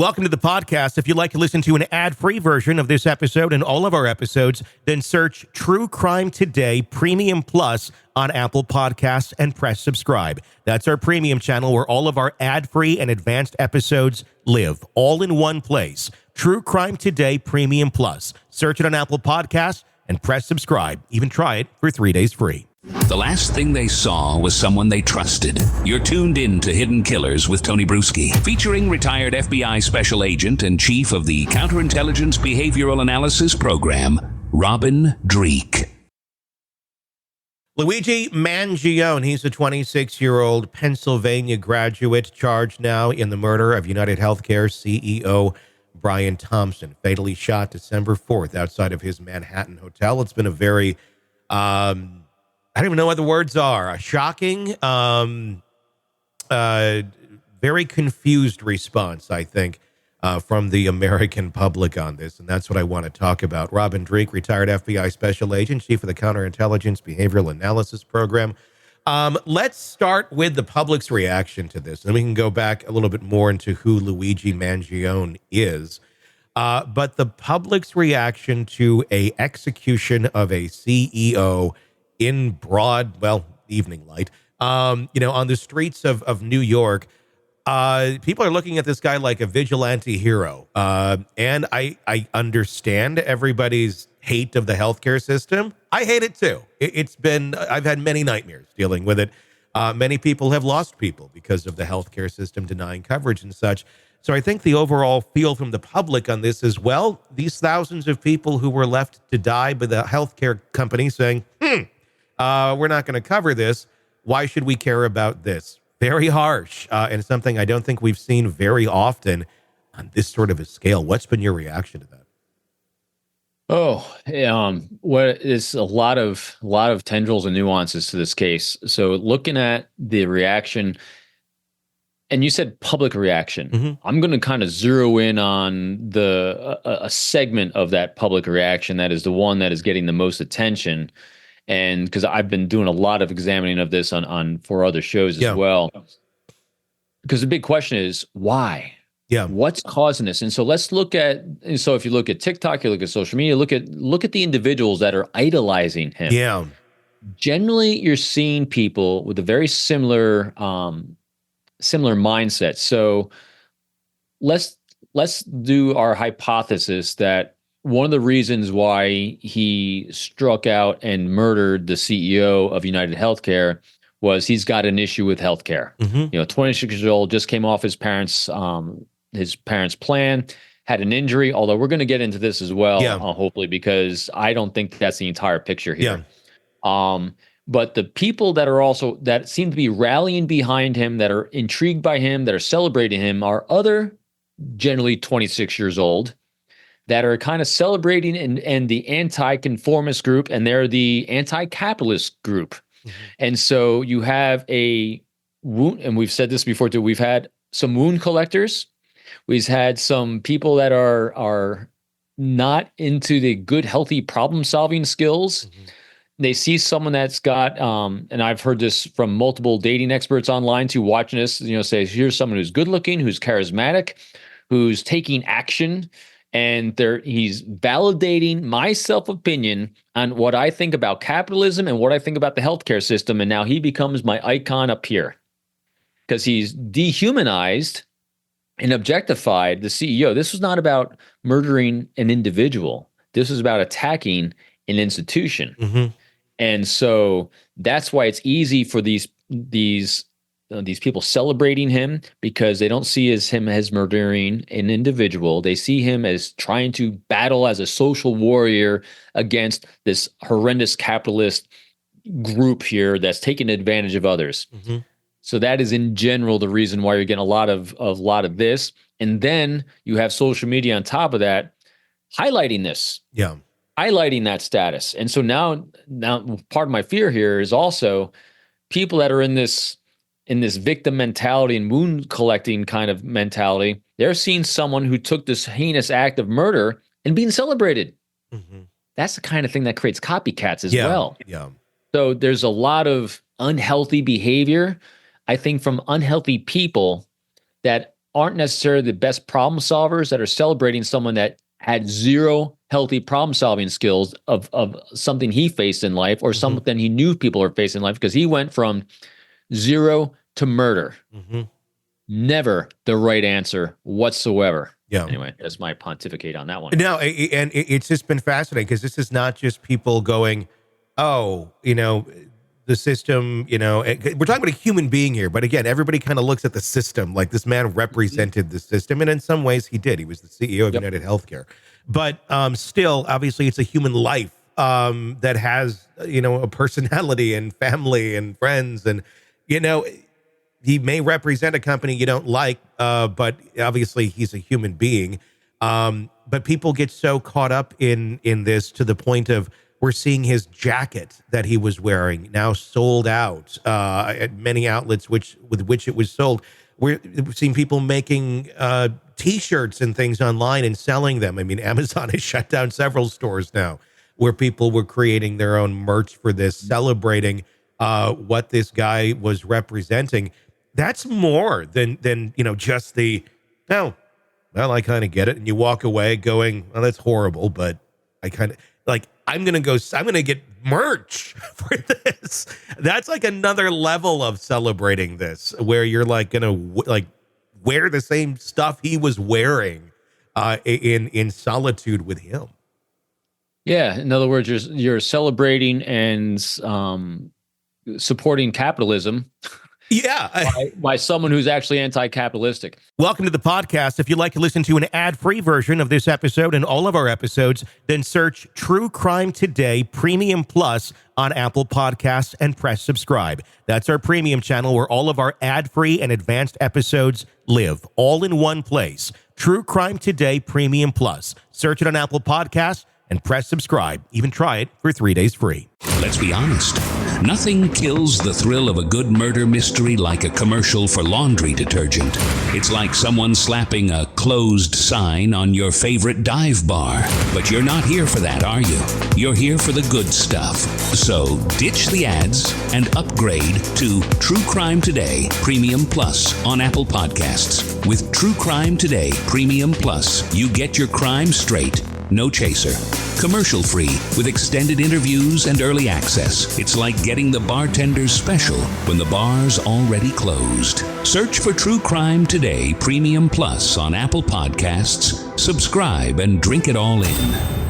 Welcome to the podcast. If you'd like to listen to an ad-free version of this episode and all of our episodes, then search True Crime Today Premium Plus on Apple Podcasts and press subscribe. That's our premium channel where all of our ad-free and advanced episodes live, all in one place. True Crime Today Premium Plus. Search it on Apple Podcasts and press subscribe. Even try it for 3 days free. The last thing they saw was someone they trusted. You're tuned in to Hidden Killers with Tony Bruschi, featuring retired FBI Special Agent and Chief of the Counterintelligence Behavioral Analysis Program, Robin Dreeke. Luigi Mangione, he's a 26-year-old Pennsylvania graduate charged now in the murder of United Healthcare CEO Brian Thompson, fatally shot December 4th outside of his Manhattan hotel. It's been a very, I don't even know what the words are, a shocking, very confused response, I think, from the American public on this. And that's what I want to talk about. Robin Dreeke, retired FBI Special Agent, Chief of the Counterintelligence Behavioral Analysis Program. Let's start with the public's reaction to this. And we can go back a little bit more into who Luigi Mangione is. But the public's reaction to a execution of a CEO in broad, evening light, on the streets of New York, people are looking at this guy like a vigilante hero. And I understand everybody's hate of the healthcare system. I hate it too. I've had many nightmares dealing with it. Many people have lost people because of the healthcare system denying coverage and such. So I think the overall feel from the public on this is, well, these thousands of people who were left to die by the healthcare company saying, we're not going to cover this. Why should we care about this? Very harsh, and something I don't think we've seen very often on this sort of a scale. What's been your reaction to that? What is a lot of tendrils and nuances to this case. So looking at the reaction, and you said public reaction. Mm-hmm. I'm going to kind of zero in on a segment of that public reaction that is the one that is getting the most attention. And because I've been doing a lot of examining of this for other shows as well. Because the big question is why? Yeah. What's causing this? And so let's look at, if you look at TikTok, you look at social media, look at the individuals that are idolizing him. Yeah. Generally, you're seeing people with a very similar mindset. So let's do our hypothesis that one of the reasons why he struck out and murdered the CEO of United Healthcare was he's got an issue with healthcare. Mm-hmm. 26 years old, just came off his parents' plan, had an injury. Although we're going to get into this as well, hopefully, because I don't think that's the entire picture here. Yeah. But the people that seem to be rallying behind him, that are intrigued by him, that are celebrating him, are other generally 26 years old. That are kind of celebrating and the anti-conformist group, and they're the anti-capitalist group. Mm-hmm. And so you have a wound, and we've said this before too, we've had some wound collectors. We've had some people that are not into the good, healthy problem-solving skills. Mm-hmm. They see someone that's got, and I've heard this from multiple dating experts online too, watching this, say, here's someone who's good-looking, who's charismatic, who's taking action, and he's validating my self-opinion on what I think about capitalism and what I think about the healthcare system. And now he becomes my icon up here because he's dehumanized and objectified the CEO. This was not about murdering an individual. This was about attacking an institution. Mm-hmm. And so that's why it's easy for these people celebrating him, because they don't see him as murdering an individual. They see him as trying to battle as a social warrior against this horrendous capitalist group here that's taking advantage of others. Mm-hmm. So that is in general the reason why you're getting a lot of this. And then you have social media on top of that highlighting this. Yeah. Highlighting that status. And so now part of my fear here is also people that are in this victim mentality and wound collecting kind of mentality, they're seeing someone who took this heinous act of murder and being celebrated. Mm-hmm. That's the kind of thing that creates copycats as well. Yeah. So there's a lot of unhealthy behavior, I think, from unhealthy people that aren't necessarily the best problem solvers that are celebrating someone that had zero healthy problem solving skills of something he faced in life or something he knew people are facing in life, because he went from zero to murder. Never the right answer whatsoever. Yeah. Anyway, that's my pontificate on that one. No, and it's just been fascinating because this is not just people going, oh, the system, we're talking about a human being here. But again, everybody kind of looks at the system like this man represented the system. And in some ways he did. He was the CEO of United Healthcare. But still, obviously, it's a human life that has, a personality and family and friends. And, he may represent a company you don't like, but obviously he's a human being. But people get so caught up in this to the point of, we're seeing his jacket that he was wearing now sold out at many outlets with which it was sold. We're seeing people making T-shirts and things online and selling them. I mean, Amazon has shut down several stores now where people were creating their own merch for this, celebrating what this guy was representing. That's more than just the, well, I kind of get it. And you walk away going, well, that's horrible, but I kind of like, I'm going to get merch for this. That's like another level of celebrating this, where you're like going to wear the same stuff he was wearing in solitude with him. Yeah. In other words, you're celebrating and supporting capitalism. Yeah. by someone who's actually anti-capitalistic. Welcome to the podcast. If you'd like to listen to an ad-free version of this episode and all of our episodes, then search True Crime Today Premium Plus on Apple Podcasts and press subscribe. That's our premium channel where all of our ad-free and advanced episodes live, all in one place. True Crime Today Premium Plus. Search it on Apple Podcasts and press subscribe. Even try it for 3 days free. Let's be honest. Nothing kills the thrill of a good murder mystery like a commercial for laundry detergent. It's like someone slapping a closed sign on your favorite dive bar. But you're not here for that, are you? You're here for the good stuff. So ditch the ads and upgrade to True Crime Today Premium Plus on Apple Podcasts. With True Crime Today Premium Plus, you get your crime straight. No chaser. Commercial free with extended interviews and early access. It's like getting the bartender's special when the bar's already closed. Search for True Crime Today Premium Plus on Apple Podcasts. Subscribe and drink it all in.